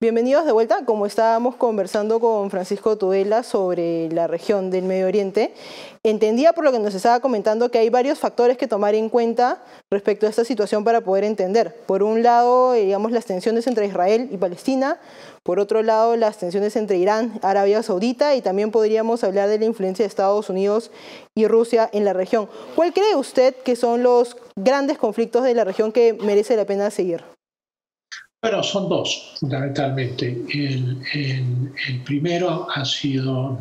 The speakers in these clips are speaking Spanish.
Bienvenidos de vuelta. Como estábamos conversando con Francisco Tudela sobre la región del Medio Oriente, entendía por lo que nos estaba comentando que hay varios factores que tomar en cuenta respecto a esta situación para poder entender. Por un lado, digamos, las tensiones entre Israel y Palestina. Por otro lado, las tensiones entre Irán, Arabia Saudita, y también podríamos hablar de la influencia de Estados Unidos y Rusia en la región. ¿Cuál cree usted que son los grandes conflictos de la región que merece la pena seguir? Bueno, son dos, fundamentalmente. El primero ha sido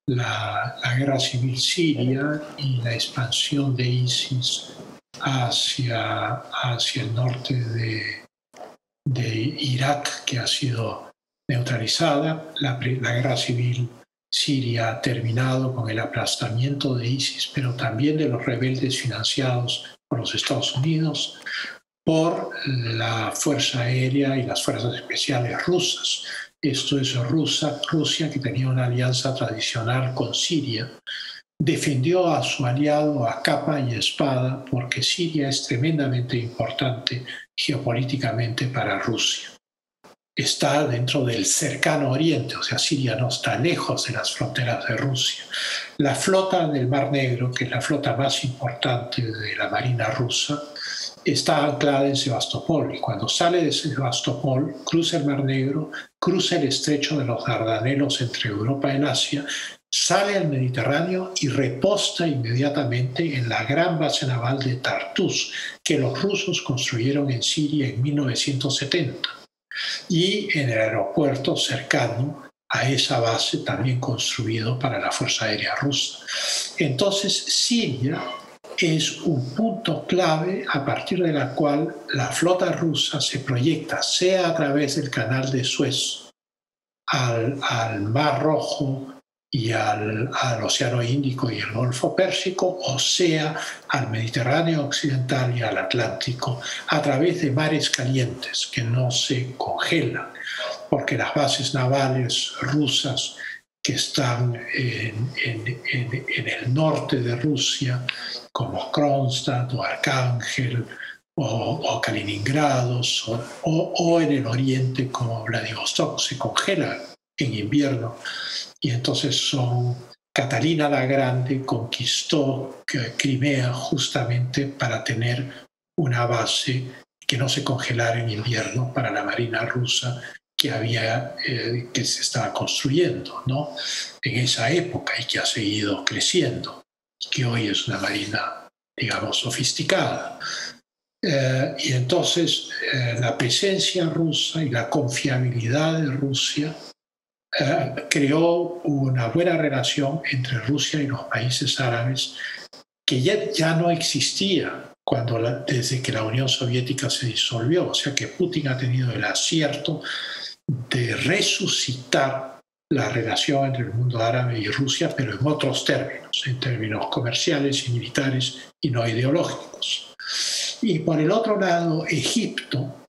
la guerra civil siria y la expansión de ISIS hacia el norte de Irak, que ha sido neutralizada. La guerra civil siria ha terminado con el aplastamiento de ISIS, pero también de los rebeldes financiados por los Estados Unidos, por la Fuerza Aérea y las Fuerzas Especiales rusas. Esto es Rusia, que tenía una alianza tradicional con Siria, defendió a su aliado a capa y espada porque Siria es tremendamente importante geopolíticamente para Rusia. Está dentro del cercano oriente, o sea, Siria no está lejos de las fronteras de Rusia. La flota del Mar Negro, que es la flota más importante de la Marina rusa, está anclada en Sebastopol, y cuando sale de Sebastopol, cruza el Mar Negro, cruza el estrecho de los Dardanelos entre Europa y Asia, sale al Mediterráneo y reposta inmediatamente en la gran base naval de Tartus, que los rusos construyeron en Siria en 1970, y en el aeropuerto cercano a esa base también construido para la Fuerza Aérea Rusa. Entonces, Siria es un punto clave a partir de la cual la flota rusa se proyecta, sea a través del canal de Suez al Mar Rojo y al Océano Índico y el Golfo Pérsico, o sea al Mediterráneo Occidental y al Atlántico, a través de mares calientes que no se congelan, porque las bases navales rusas que están en el norte de Rusia, como Kronstadt o Arcángel o Kaliningrado, o en el oriente como Vladivostok, se congelan en invierno. Y entonces Catalina la Grande conquistó Crimea justamente para tener una base que no se congelara en invierno para la Marina rusa que se estaba construyendo, ¿no?, en esa época, y que ha seguido creciendo, que hoy es una marina, digamos, sofisticada. Y entonces la presencia rusa y la confiabilidad de Rusia creó una buena relación entre Rusia y los países árabes que ya no existía desde que la Unión Soviética se disolvió. O sea que Putin ha tenido el acierto de resucitar la relación entre el mundo árabe y Rusia, pero en otros términos, en términos comerciales y militares y no ideológicos. Y por el otro lado, Egipto,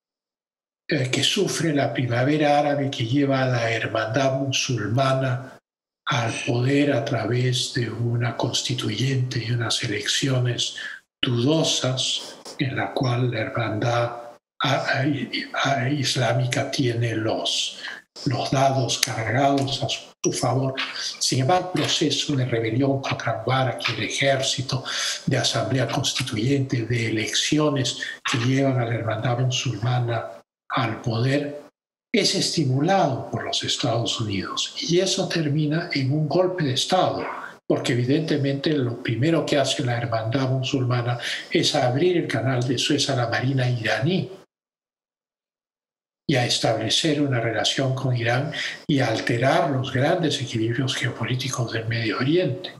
que sufre la primavera árabe que lleva a la hermandad musulmana al poder a través de una constituyente y unas elecciones dudosas, en la cual la hermandad islámica tiene los dados cargados a su favor. Sin embargo, el proceso de rebelión contra Mubarak y el ejército, de asamblea constituyente, de elecciones que llevan a la hermandad musulmana al poder, es estimulado por los Estados Unidos, y eso termina en un golpe de Estado, porque evidentemente lo primero que hace la hermandad musulmana es abrir el canal de Suez a la marina iraní y a establecer una relación con Irán y a alterar los grandes equilibrios geopolíticos del Medio Oriente.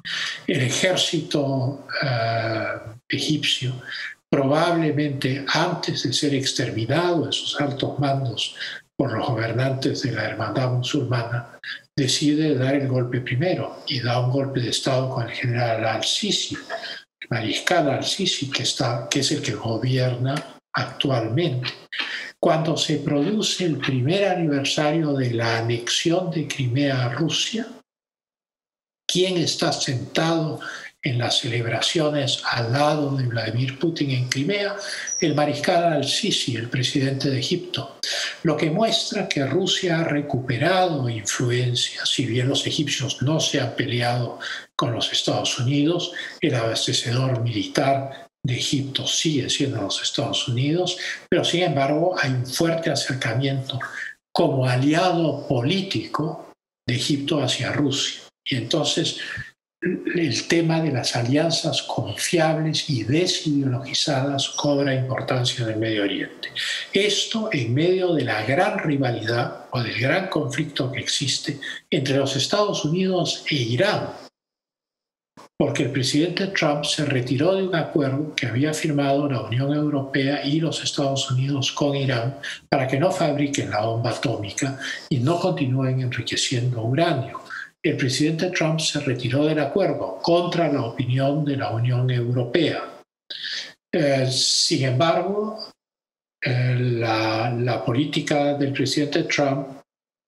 El ejército egipcio, probablemente antes de ser exterminado en sus altos mandos por los gobernantes de la hermandad musulmana, decide dar el golpe primero, y da un golpe de Estado con el general al-Sisi, el mariscal al-Sisi, que es el que gobierna actualmente. Cuando se produce el primer aniversario de la anexión de Crimea a Rusia, ¿quién está sentado en las celebraciones al lado de Vladimir Putin en Crimea el mariscal al-Sisi, el presidente de Egipto, lo que muestra que Rusia ha recuperado influencia. Si bien los egipcios no se han peleado con los Estados Unidos, el abastecedor militar de Egipto sigue siendo los Estados Unidos, pero sin embargo hay un fuerte acercamiento como aliado político de Egipto hacia Rusia. Y entonces el tema de las alianzas confiables y desideologizadas cobra importancia en el Medio Oriente. Esto en medio de la gran rivalidad o del gran conflicto que existe entre los Estados Unidos e Irán, porque el presidente Trump se retiró de un acuerdo que había firmado la Unión Europea y los Estados Unidos con Irán para que no fabriquen la bomba atómica y no continúen enriqueciendo uranio. El presidente Trump se retiró del acuerdo contra la opinión de la Unión Europea. Sin embargo, la política del presidente Trump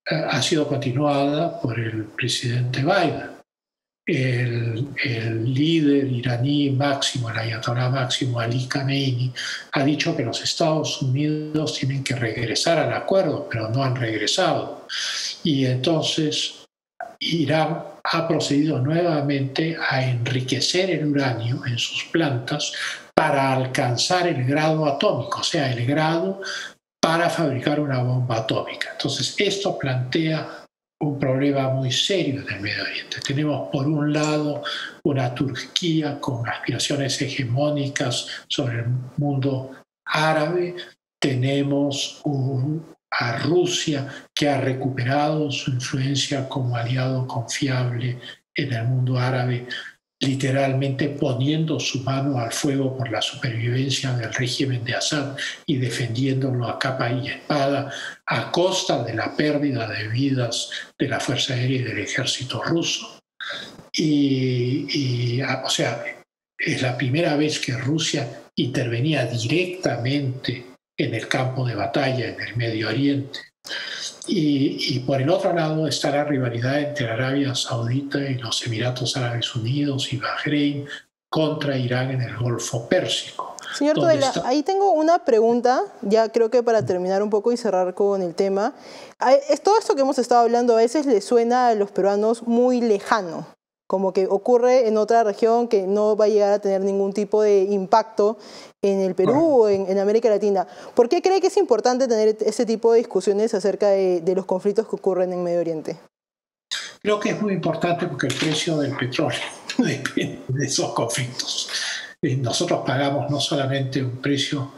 ha sido continuada por el presidente Biden. El líder iraní máximo, el ayatolá máximo Ali Khamenei, ha dicho que los Estados Unidos tienen que regresar al acuerdo, pero no han regresado. Y entonces Irán ha procedido nuevamente a enriquecer el uranio en sus plantas para alcanzar el grado atómico, o sea, el grado para fabricar una bomba atómica. Entonces, esto plantea un problema muy serio en el Medio Oriente. Tenemos, por un lado, una Turquía con aspiraciones hegemónicas sobre el mundo árabe. Tenemos a Rusia, que ha recuperado su influencia como aliado confiable en el mundo árabe, literalmente poniendo su mano al fuego por la supervivencia del régimen de Assad y defendiéndolo a capa y espada a costa de la pérdida de vidas de la Fuerza Aérea y del ejército ruso. O sea, es la primera vez que Rusia intervenía directamente en el campo de batalla en el Medio Oriente. Y por el otro lado está la rivalidad entre Arabia Saudita y los Emiratos Árabes Unidos y Bahrein contra Irán en el Golfo Pérsico. Señor Tudela, ahí tengo una pregunta, ya creo que para terminar un poco y cerrar con el tema. Todo esto que hemos estado hablando a veces le suena a los peruanos muy lejano, como que ocurre en otra región que no va a llegar a tener ningún tipo de impacto en el Perú o en América Latina. ¿Por qué cree que es importante tener ese tipo de discusiones acerca de los conflictos que ocurren en Medio Oriente? Creo que es muy importante porque el precio del petróleo depende de esos conflictos. Nosotros pagamos no solamente un precio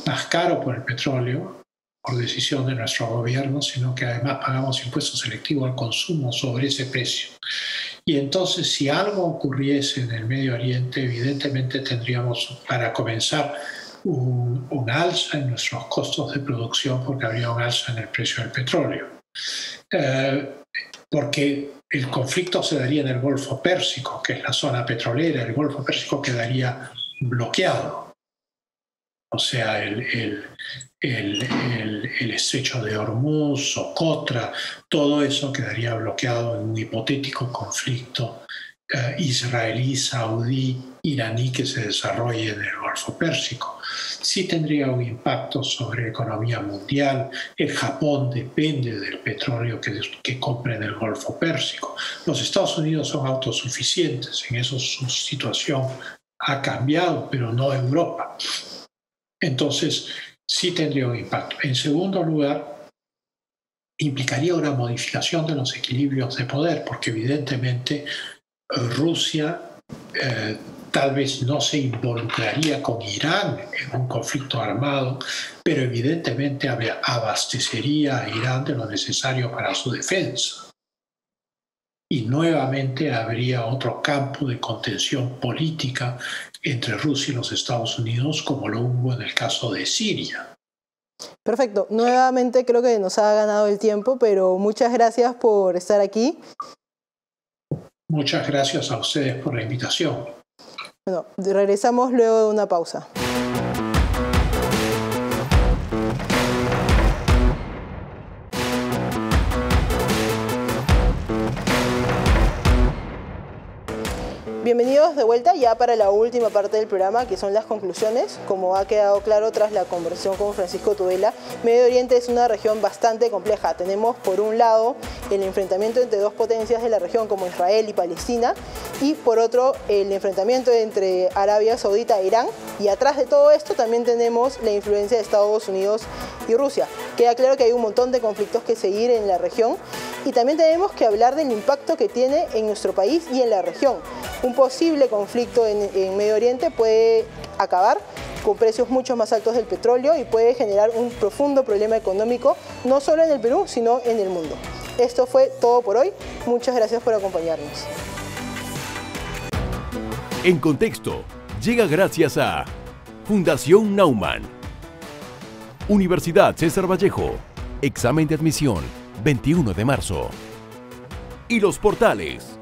más caro por el petróleo, por decisión de nuestro gobierno, sino que además pagamos impuesto selectivo al consumo sobre ese precio. Y entonces, si algo ocurriese en el Medio Oriente, evidentemente tendríamos, para comenzar, un alza en nuestros costos de producción porque habría un alza en el precio del petróleo. Porque el conflicto se daría en el Golfo Pérsico, que es la zona petrolera. El Golfo Pérsico quedaría bloqueado. O sea, el estrecho de Hormuz, Socotra, todo eso quedaría bloqueado en un hipotético conflicto israelí, saudí, iraní que se desarrolle en el Golfo Pérsico. Sí tendría un impacto sobre la economía mundial. El Japón depende del petróleo que compra en el Golfo Pérsico. Los Estados Unidos son autosuficientes, en eso su situación ha cambiado, pero no Europa. Entonces, sí tendría un impacto. En segundo lugar, implicaría una modificación de los equilibrios de poder, porque evidentemente Rusia tal vez no se involucraría con Irán en un conflicto armado, pero evidentemente abastecería a Irán de lo necesario para su defensa. Y nuevamente habría otro campo de contención política entre Rusia y los Estados Unidos, como lo hubo en el caso de Siria. Perfecto. Nuevamente creo que nos ha ganado el tiempo, pero muchas gracias por estar aquí. Muchas gracias a ustedes por la invitación. Bueno, regresamos luego de una pausa. Bienvenidos de vuelta ya para la última parte del programa, que son las conclusiones. Como ha quedado claro tras la conversación con Francisco Tudela, Medio Oriente es una región bastante compleja. Tenemos por un lado el enfrentamiento entre dos potencias de la región como Israel y Palestina, y por otro el enfrentamiento entre Arabia Saudita e Irán, y atrás de todo esto también tenemos la influencia de Estados Unidos y Rusia. Queda claro que hay un montón de conflictos que seguir en la región, y también tenemos que hablar del impacto que tiene en nuestro país y en la región. Un posible conflicto en Medio Oriente puede acabar con precios mucho más altos del petróleo y puede generar un profundo problema económico, no solo en el Perú, sino en el mundo. Esto fue todo por hoy. Muchas gracias por acompañarnos. En Contexto llega gracias a Fundación Naumann, Universidad César Vallejo, examen de admisión 21 de marzo, y Los Portales.